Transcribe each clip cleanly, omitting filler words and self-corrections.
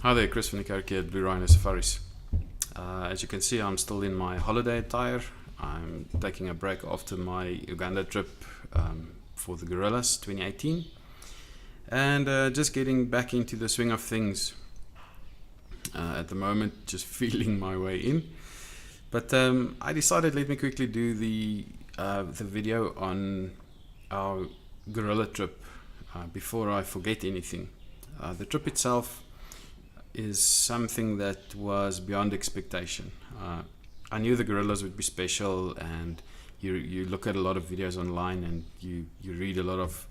Hi there, Chris van Niekerk here at Blue Rhino Safaris. As you can see, I'm still in my holiday attire. I'm taking a break after my Uganda trip for the Gorillas 2018 and just getting back into the swing of things at the moment, just feeling my way in. But I decided let me quickly do the video on our gorilla trip before I forget anything. The trip itself is something that was beyond expectation. I knew the gorillas would be special, and you look at a lot of videos online and you read a lot of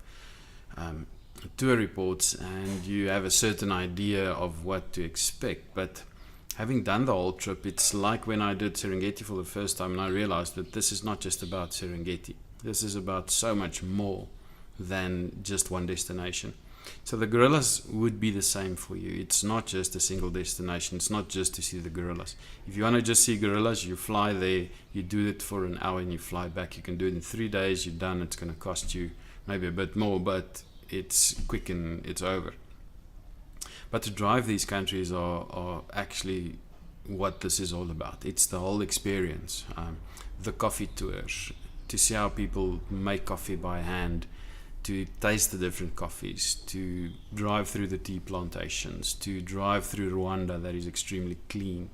tour reports and you have a certain idea of what to expect. But having done the whole trip, it's like when I did Serengeti for the first time and I realized that this is not just about Serengeti. This is about so much more than just one destination. So the gorillas would be the same for you. It's not just a single destination. It's not just to see the gorillas. If you want to just see gorillas, you fly there, you do it for an hour and you fly back. You can do it in 3 days, you're done. It's going to cost you maybe a bit more, but it's quick and it's over. But to drive these countries are actually what this is all about. It's the whole experience. The coffee tours, to see how people make coffee by hand, to taste the different coffees, to drive through the tea plantations, to drive through Rwanda that is extremely clean,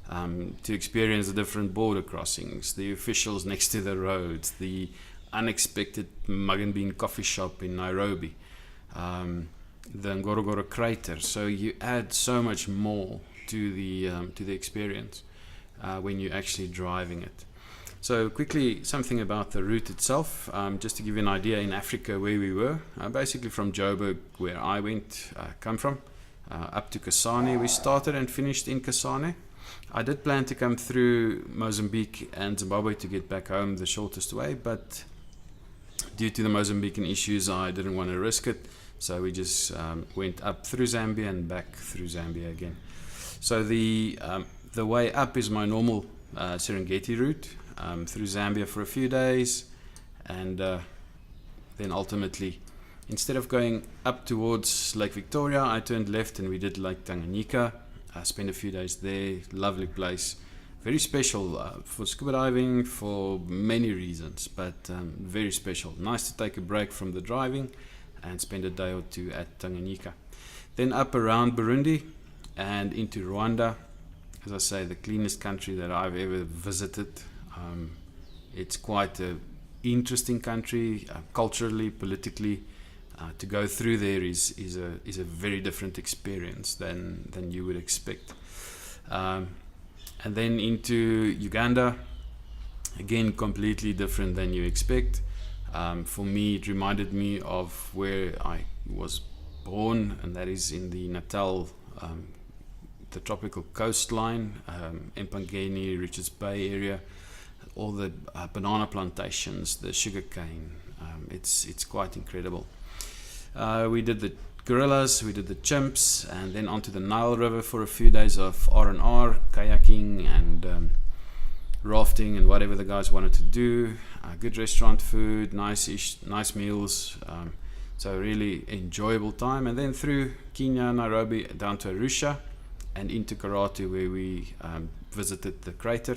to experience the different border crossings, the officials next to the roads, the unexpected mug and bean coffee shop in Nairobi, the Ngorongoro crater. So you add so much more to the experience when you're actually driving it. So quickly, something about the route itself, just to give you an idea in Africa where we were, basically from Joburg, where I come from, up to Kasane. We started and finished in Kasane. I did plan to come through Mozambique and Zimbabwe to get back home the shortest way, but due to the Mozambican issues, I didn't want to risk it. So we just went up through Zambia and back through Zambia again. So the way up is my normal Serengeti route. Through Zambia for a few days, and then ultimately, instead of going up towards Lake Victoria, I turned left and we did Lake Tanganyika. I spent a few days there. Lovely place, very special for scuba diving for many reasons, but very special. Nice to take a break from the driving and spend a day or two at Tanganyika. Then up around Burundi and into Rwanda. As I say, the cleanest country that I've ever visited. It's quite an interesting country, culturally, politically. To go through there is a very different experience than you would expect. And then into Uganda, again completely different than you expect. For me, it reminded me of where I was born, and that is in the Natal, the tropical coastline, Empangeni, Richards Bay area. All the banana plantations, the sugar cane, it's quite incredible. We did the gorillas, we did the chimps, and then onto the Nile River for a few days of R&R, kayaking and rafting and whatever the guys wanted to do. Good restaurant food, nice meals, so really enjoyable time. And then through Kenya, Nairobi, down to Arusha and into Karatu, where we visited the crater.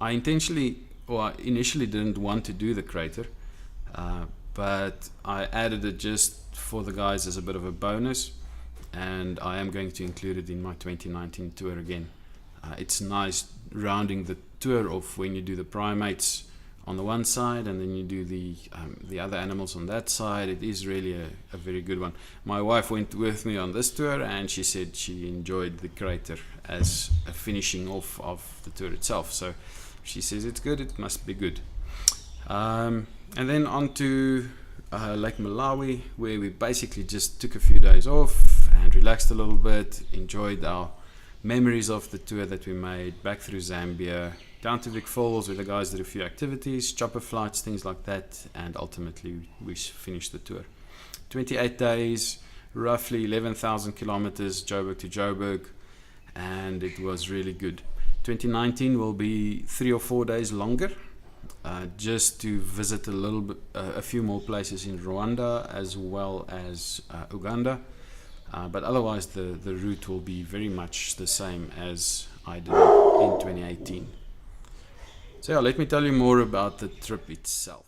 I initially didn't want to do the crater, but I added it just for the guys as a bit of a bonus, and I am going to include it in my 2019 tour again. It's nice rounding the tour off when you do the primates on the one side and then you do the other animals on that side. It is really a very good one. My wife went with me on this tour and she said she enjoyed the crater as a finishing off of the tour itself. So she says it's good, it must be good. And then on to Lake Malawi, where we basically just took a few days off and relaxed a little bit, enjoyed our memories of the tour that we made, back through Zambia, down to Vic Falls, where the guys did a few activities, chopper flights, things like that, and ultimately we finished the tour. 28 days, roughly 11,000 kilometers, Joburg to Joburg, and it was really good. 2019 will be 3 or 4 days longer, just to visit a few more places in Rwanda as well as Uganda. But otherwise the route will be very much the same as I did in 2018. So yeah, let me tell you more about the trip itself.